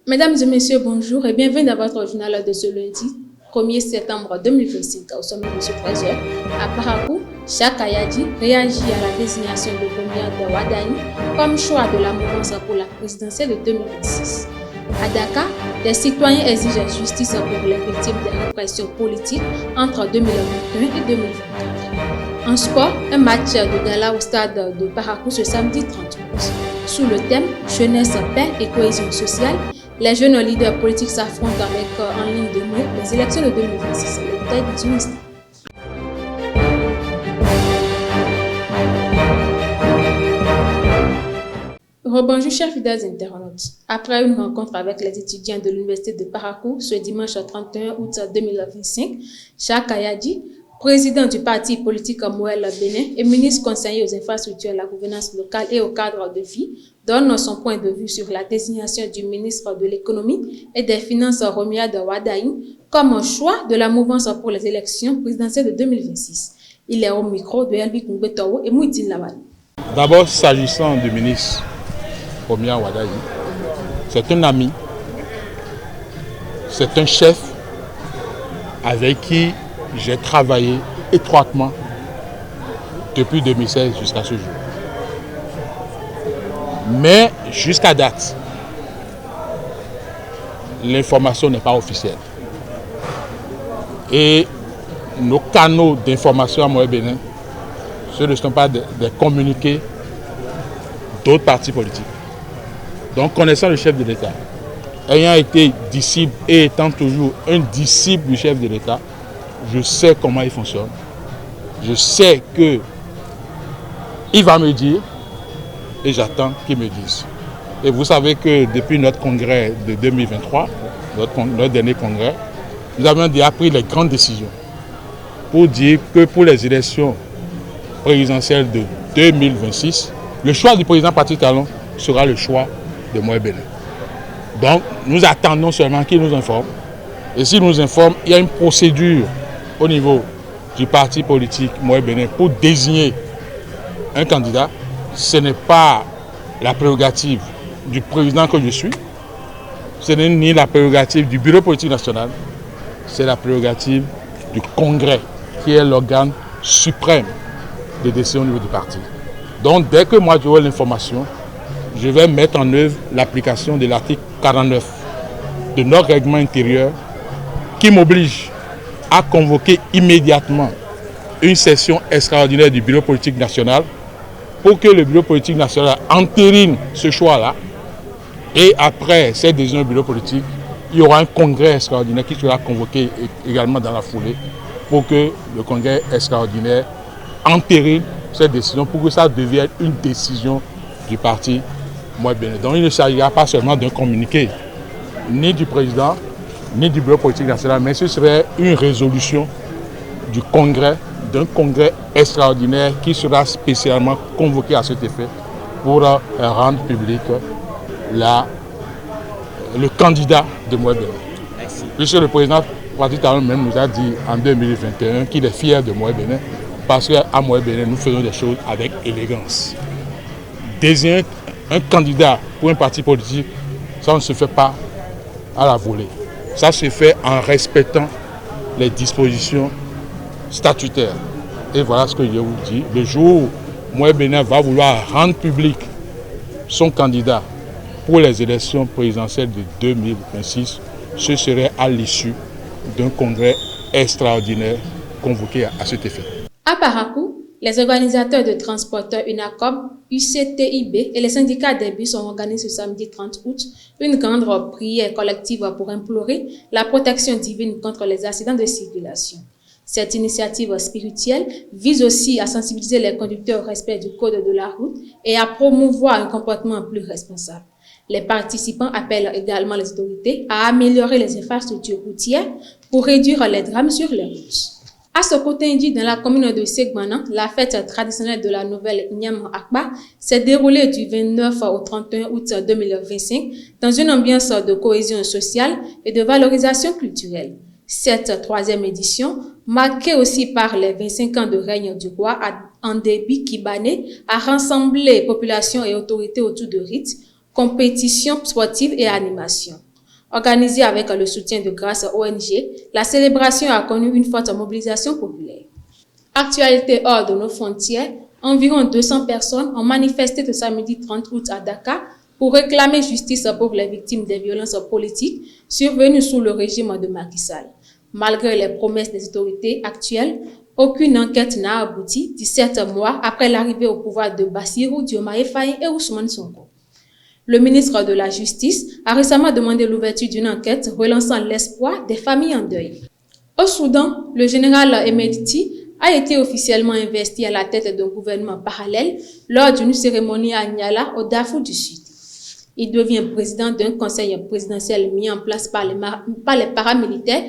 Mesdames et messieurs, bonjour et bienvenue dans votre journal de ce lundi, 1er septembre 2025. Au sommet de ce 13h, à Parakou, Cheikh Kayadji réagit à la désignation de Mohamed Wadani comme choix de la mouvance pour la présidentielle de 2026. À Dakar, les citoyens exigent justice pour les victimes des répressions politiques entre 2021 et 2024. En sport, un match de gala au stade de Parakou ce samedi 30 août. Sous le thème Jeunesse, paix et cohésion sociale, les jeunes leaders politiques s'affrontent avec en ligne de mire les élections de 2026. Le détail du ministre. Rebonjour chers fidèles internautes. Après une rencontre avec les étudiants de l'université de Parakou ce dimanche 31 août 2025, Cheikh Kayadji, président du parti politique Moël Bénin et ministre conseiller aux infrastructures, à la gouvernance locale et au cadre de vie, donne son point de vue sur la désignation du ministre de l'économie et des finances Mohamed Wadani comme un choix de la mouvance pour les élections présidentielles de 2026. Il est au micro de Elvi Koumbetowo et Mouidine Lawal. D'abord, s'agissant du ministre Mohamed Wadani, c'est un ami, c'est un chef avec qui j'ai travaillé étroitement depuis 2016 jusqu'à ce jour. Mais jusqu'à date, l'information n'est pas officielle. Et nos canaux d'information à Moël Bénin, ce ne sont pas des communiqués d'autres partis politiques. Donc, connaissant le chef de l'État, ayant été disciple et étant toujours un disciple du chef de l'État, je sais comment il fonctionne. Je sais qu'il va me dire et j'attends qu'il me dise. Et vous savez que depuis notre congrès de 2023, notre dernier congrès, nous avons déjà pris les grandes décisions pour dire que pour les élections présidentielles de 2026, le choix du président Patrick Talon sera le choix de Moël Bénin. Donc nous attendons seulement qu'il nous informe. Et s'il nous informe, il y a une procédure au niveau du parti politique Moël Bénin pour désigner un candidat. Ce n'est pas la prérogative du président que je suis, ce n'est ni la prérogative du bureau politique national, c'est la prérogative du congrès qui est l'organe suprême des décisions au niveau du parti. Donc dès que moi j'aurai l'information, je vais mettre en œuvre l'application de l'article 49 de notre règlement intérieur qui m'oblige à convoquer immédiatement une session extraordinaire du bureau politique national pour que le bureau politique national entérine ce choix-là. Et après cette décision du bureau politique, il y aura un congrès extraordinaire qui sera convoqué également dans la foulée pour que le congrès extraordinaire entérine cette décision pour que ça devienne une décision du parti Moël Bénin. Donc il ne s'agira pas seulement d'un communiqué, ni du président, ni du bureau politique national, mais ce serait une résolution du congrès, d'un congrès extraordinaire qui sera spécialement convoqué à cet effet pour rendre public le candidat de Moël Bénin. Puisque le président Patrick Talon même nous a dit en 2021 qu'il est fier de Moël Bénin parce qu'à Moël Bénin, nous faisons des choses avec élégance. Désigner un candidat pour un parti politique, ça ne se fait pas à la volée. Ça se fait en respectant les dispositions statutaires. Et voilà ce que je vous dis. Le jour où Moël Bénin va vouloir rendre public son candidat pour les élections présidentielles de 2026, ce serait à l'issue d'un congrès extraordinaire convoqué à cet effet. À Parakou, les organisateurs de transporteurs UNACOM, UCTIB et les syndicats des bus ont organisé ce samedi 30 août une grande prière collective pour implorer la protection divine contre les accidents de circulation. Cette initiative spirituelle vise aussi à sensibiliser les conducteurs au respect du code de la route et à promouvoir un comportement plus responsable. Les participants appellent également les autorités à améliorer les infrastructures routières pour réduire les drames sur les routes. À ce côté dit, dans la commune de Segmana, la fête traditionnelle de la nouvelle Nyam Akba s'est déroulée du 29 au 31 août 2025 dans une ambiance de cohésion sociale et de valorisation culturelle. Cette troisième édition, marquée aussi par les 25 ans de règne du roi Andébi Kibané, a rassemblé population et autorités autour de rites, compétitions sportives et animations. Organisée avec le soutien de Grâce ONG, la célébration a connu une forte mobilisation populaire. Actualité hors de nos frontières, environ 200 personnes ont manifesté ce samedi 30 août à Dakar pour réclamer justice pour les victimes des violences politiques survenues sous le régime de Macky Sall. Malgré les promesses des autorités actuelles, aucune enquête n'a abouti 17 mois après l'arrivée au pouvoir de Bassirou Diomaye Faye et Ousmane Sonko. Le ministre de la Justice a récemment demandé l'ouverture d'une enquête relançant l'espoir des familles en deuil. Au Soudan, le général Emediti a été officiellement investi à la tête d'un gouvernement parallèle lors d'une cérémonie à Niala, au Darfour du Sud. Il devient président d'un conseil présidentiel mis en place par les paramilitaires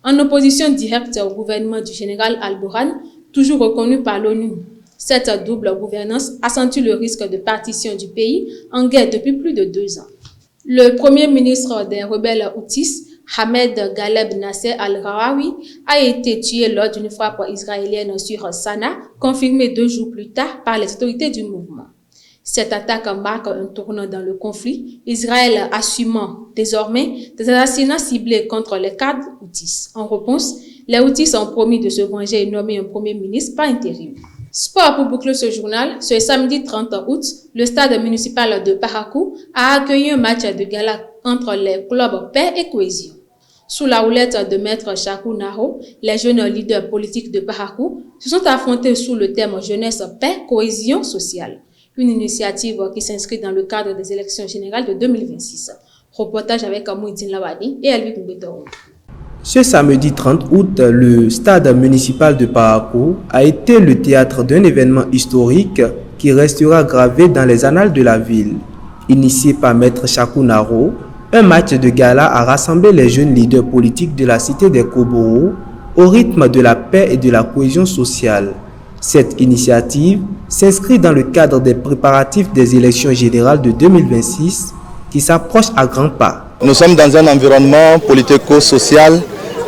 en opposition directe au gouvernement du général Al-Burhan, toujours reconnu par l'ONU. Cette double gouvernance accentue le risque de partition du pays en guerre depuis plus de 2 ans. Le premier ministre des rebelles Houthis, Ahmed Ghaleb Nasser al-Rawawi, a été tué lors d'une frappe israélienne sur Sanaa, confirmée 2 jours plus tard par les autorités du mouvement. Cette attaque marque un tournant dans le conflit, Israël assumant désormais des assassinats ciblés contre les cadres Houthis. En réponse, les Houthis ont promis de se venger et nommer un premier ministre par intérim. Sport pour boucler ce journal, ce samedi 30 août, le stade municipal de Parakou a accueilli un match de gala entre les clubs Paix et Cohésion. Sous la houlette de Maître Chakou Naro, les jeunes leaders politiques de Parakou se sont affrontés sous le thème Jeunesse, Paix, Cohésion sociale. Une initiative qui s'inscrit dans le cadre des élections générales de 2026. Reportage avec Mouidine Lawadi et Elvik Mbetoro. Ce samedi 30 août, le stade municipal de Parakou a été le théâtre d'un événement historique qui restera gravé dans les annales de la ville. Initié par Maître Chakou Naro, un match de gala a rassemblé les jeunes leaders politiques de la cité des Koboro au rythme de la paix et de la cohésion sociale. Cette initiative s'inscrit dans le cadre des préparatifs des élections générales de 2026 qui s'approchent à grands pas. Nous sommes dans un environnement politico-social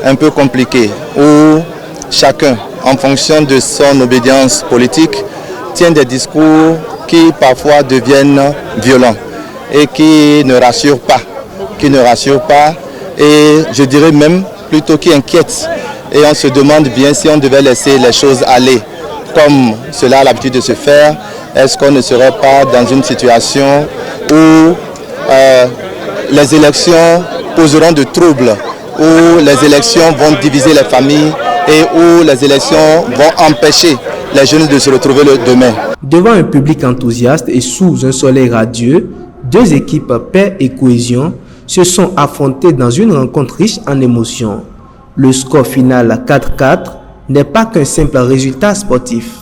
un peu compliqué où chacun, en fonction de son obédience politique, tient des discours qui parfois deviennent violents et qui ne rassurent pas. Et je dirais même plutôt qui inquiètent. Et on se demande bien si on devait laisser les choses aller comme cela a l'habitude de se faire. Est-ce qu'on ne serait pas dans une situation où les élections poseront de troubles, où les élections vont diviser les familles et où les élections vont empêcher les jeunes de se retrouver le demain. Devant un public enthousiaste et sous un soleil radieux, 2 équipes Paix et Cohésion se sont affrontées dans une rencontre riche en émotions. Le score final 4-4 n'est pas qu'un simple résultat sportif.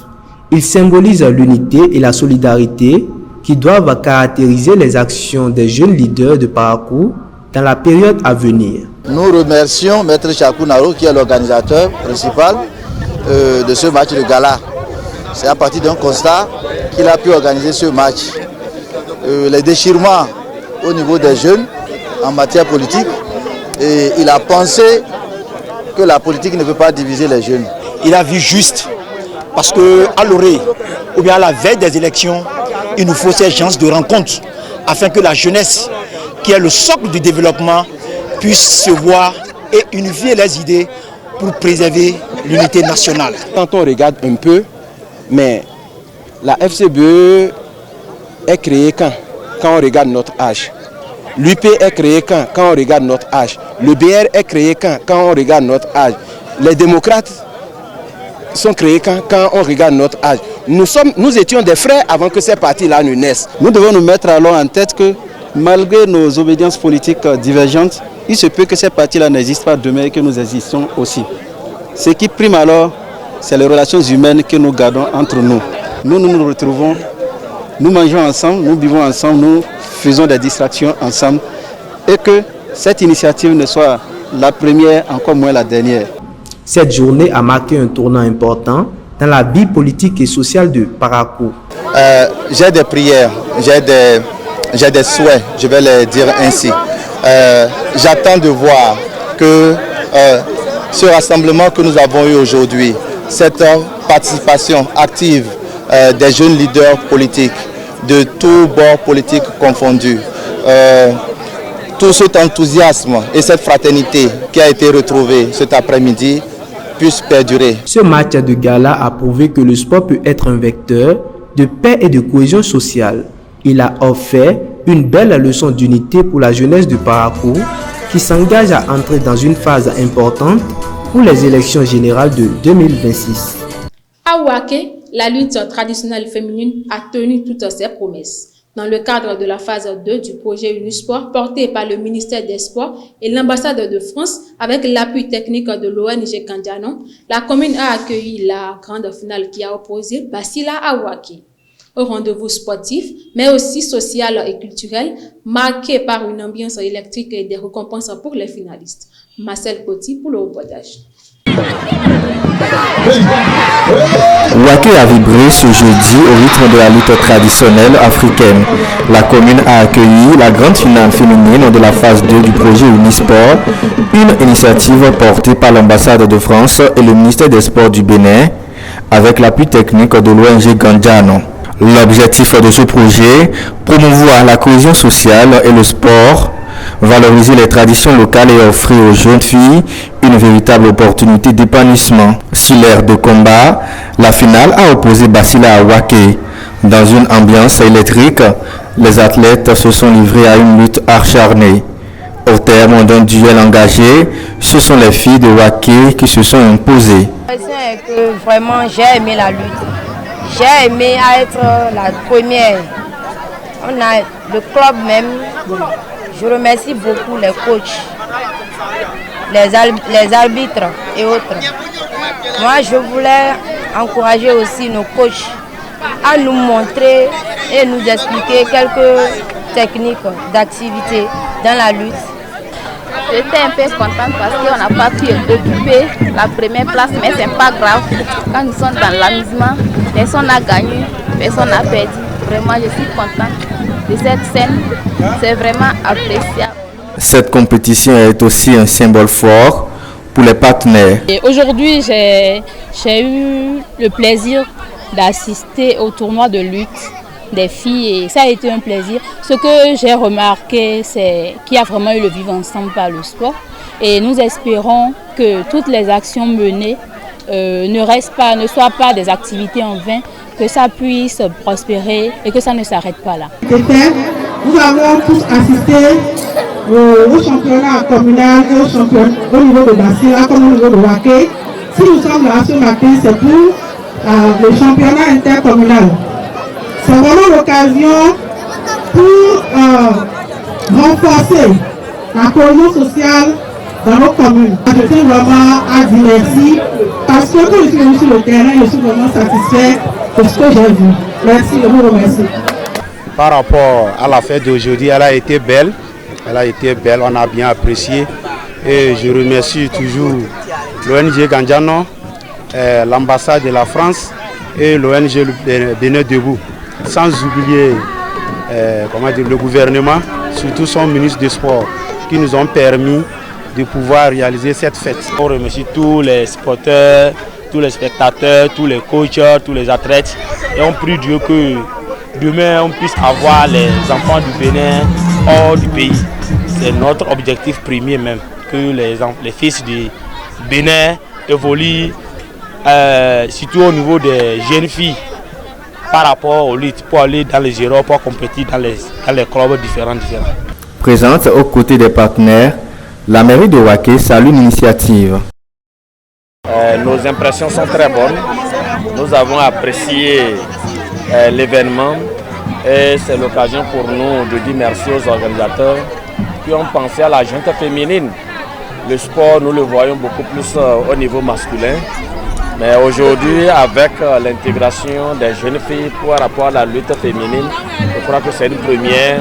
Il symbolise l'unité et la solidarité qui doivent caractériser les actions des jeunes leaders de Parakou dans la période à venir. Nous remercions Maître Chakou Naro qui est l'organisateur principal de ce match de gala. C'est à partir d'un constat qu'il a pu organiser ce match. Les déchirements au niveau des jeunes en matière politique, et il a pensé que la politique ne peut pas diviser les jeunes. Il a vu juste, parce qu'à l'orée ou bien à la veille des élections, il nous faut ces chances de rencontre afin que la jeunesse, qui est le socle du développement, puisse se voir et unifier les idées pour préserver l'unité nationale. Quand on regarde un peu, mais la FCBE est créée quand on regarde notre âge. L'UP est créée quand on regarde notre âge. Le BR est créé quand on regarde notre âge. Les démocrates sont créés quand on regarde notre âge. Nous étions des frères avant que ces partis-là ne naissent. Nous devons nous mettre alors en tête que malgré nos obédiences politiques divergentes, il se peut que ces partis-là n'existent pas demain et que nous existons aussi. Ce qui prime alors, c'est les relations humaines que nous gardons entre nous. Nous nous retrouvons, nous mangeons ensemble, nous vivons ensemble, nous faisons des distractions ensemble et que cette initiative ne soit la première, encore moins la dernière. Cette journée a marqué un tournant important dans la vie politique et sociale de Parakou. J'ai des prières, j'ai des souhaits, je vais les dire ainsi. J'attends de voir que ce rassemblement que nous avons eu aujourd'hui, cette participation active des jeunes leaders politiques, de tous bords politiques confondus, tout cet enthousiasme et cette fraternité qui a été retrouvée cet après-midi puisse perdurer. Ce match de gala a prouvé que le sport peut être un vecteur de paix et de cohésion sociale. Il a offert une belle leçon d'unité pour la jeunesse de Parakou qui s'engage à entrer dans une phase importante pour les élections générales de 2026. À Ouaké, la lutte traditionnelle féminine a tenu toutes ses promesses. Dans le cadre de la phase 2 du projet Unisport porté par le ministère des Sports et l'ambassade de France avec l'appui technique de l'ONG Kandianon, la commune a accueilli la grande finale qui a opposé Basila à Ouaké. Au rendez-vous sportif, mais aussi social et culturel, marqué par une ambiance électrique et des récompenses pour les finalistes. Marcel Coty pour le reportage. Ouaké a vibré ce jeudi au rythme de la lutte traditionnelle africaine. La commune a accueilli la grande finale féminine de la phase 2 du projet Unisport, une initiative portée par l'ambassade de France et le ministère des Sports du Bénin, avec l'appui technique de l'ONG Kandianon. L'objectif de ce projet, promouvoir la cohésion sociale et le sport, valoriser les traditions locales et offrir aux jeunes filles une véritable opportunité d'épanouissement. Sur l'aire de combat, la finale a opposé Basila à Ouaké. Dans une ambiance électrique, les athlètes se sont livrés à une lutte acharnée. Au terme d'un duel engagé, ce sont les filles de Ouaké qui se sont imposées. C'est que vraiment j'ai aimé la lutte. J'ai aimé être la première. On a le club même. Je remercie beaucoup les coachs, les arbitres et autres. Moi, je voulais encourager aussi nos coachs à nous montrer et nous expliquer quelques techniques d'activité dans la lutte. J'étais un peu contente parce qu'on n'a pas pu occuper la première place, mais ce n'est pas grave. Quand nous sommes dans l'amusement, personne n'a gagné, personne n'a perdu. Vraiment, je suis contente de cette scène. C'est vraiment appréciable. Cette compétition est aussi un symbole fort pour les partenaires. Aujourd'hui, j'ai eu le plaisir d'assister au tournoi de lutte des filles et ça a été un plaisir. Ce que j'ai remarqué, c'est qu'il y a vraiment eu le vivre ensemble par le sport et nous espérons que toutes les actions menées ne soient pas des activités en vain, que ça puisse prospérer et que ça ne s'arrête pas là. Nous avons tous assisté au championnat communal et au niveau de Basila comme au niveau de Ouaké. Si nous sommes là ce matin, c'est pour le championnat intercommunal. C'est vraiment l'occasion pour renforcer la cohésion sociale dans nos communes. Je tiens vraiment à dire merci parce que quand je suis venu sur le terrain, je suis vraiment satisfait de ce que j'ai vu. Merci, je vous remercie. Par rapport à la fête d'aujourd'hui, elle a été belle. Elle a été belle, on a bien apprécié. Et je remercie toujours l'ONG Kandianon, l'ambassade de la France et l'ONG Bénin Debout. Sans oublier le gouvernement, surtout son ministre des Sports, qui nous ont permis de pouvoir réaliser cette fête. On remercie tous les supporters, tous les spectateurs, tous les coachs, tous les athlètes. Et on prie Dieu que demain on puisse avoir les enfants du Bénin hors du pays. C'est notre objectif premier même, que les fils du Bénin évoluent, surtout au niveau des jeunes filles, par rapport aux luttes, pour aller dans les Europes, pour compétir dans les clubs différents. Présente aux côtés des partenaires, la mairie de Ouaké salue l'initiative. Nos impressions sont très bonnes. Nous avons apprécié l'événement et c'est l'occasion pour nous de dire merci aux organisateurs qui ont pensé à la gente féminine. Le sport, nous le voyons beaucoup plus au niveau masculin. Mais aujourd'hui, avec l'intégration des jeunes filles par rapport à la lutte féminine, je crois que c'est une première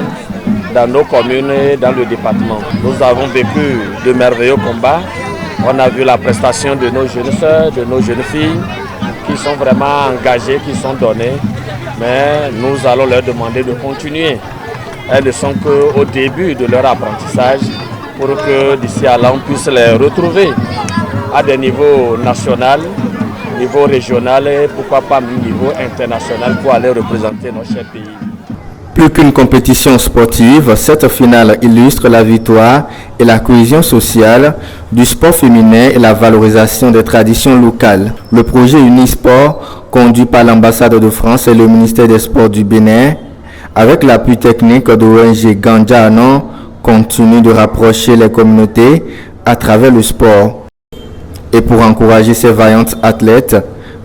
dans nos communes et dans le département. Nous avons vécu de merveilleux combats On a vu la prestation de nos jeunes sœurs, de nos jeunes filles qui sont vraiment engagées, qui sont données. Mais nous allons leur demander de continuer. Elles ne sont qu'au début de leur apprentissage pour que d'ici à là, on puisse les retrouver à des niveaux nationaux, niveau régional et pourquoi pas même niveau international pour aller représenter nos chers pays. Plus qu'une compétition sportive, cette finale illustre la victoire et la cohésion sociale du sport féminin et la valorisation des traditions locales. Le projet Unisport, conduit par l'ambassade de France et le ministère des Sports du Bénin, avec l'appui technique de l'ONG Ganja Anon, continue de rapprocher les communautés à travers le sport. Et pour encourager ces vaillantes athlètes,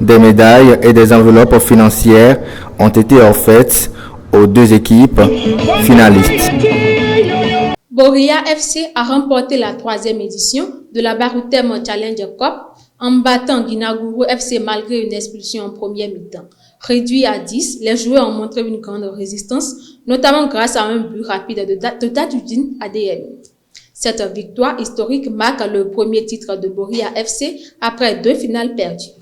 des médailles et des enveloppes financières ont été offertes aux deux équipes finalistes. Boria FC a remporté la 3e édition de la Baroutem Challenge Cup en battant Guinagourou FC malgré une expulsion en première mi-temps. Réduit à 10, les joueurs ont montré une grande résistance, notamment grâce à un but rapide de Tatoudine ADM. Cette victoire historique marque le premier titre de Boria FC après 2 finales perdues.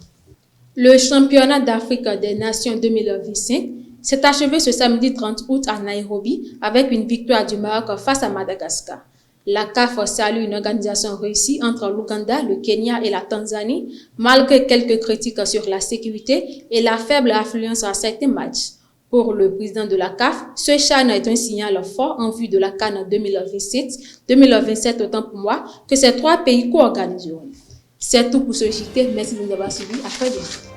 Le championnat d'Afrique des Nations 2025 s'est achevé ce samedi 30 août à Nairobi avec une victoire du Maroc face à Madagascar. La CAF salue une organisation réussie entre l'Ouganda, le Kenya et la Tanzanie, malgré quelques critiques sur la sécurité et la faible affluence à certains matchs. Pour le président de la CAF, ce CHAN est un signal fort en vue de la CAN 2027, autant pour moi que ces 3 pays co-organiseront. C'est tout pour ce JT. Merci de nous avoir suivis. À très bientôt.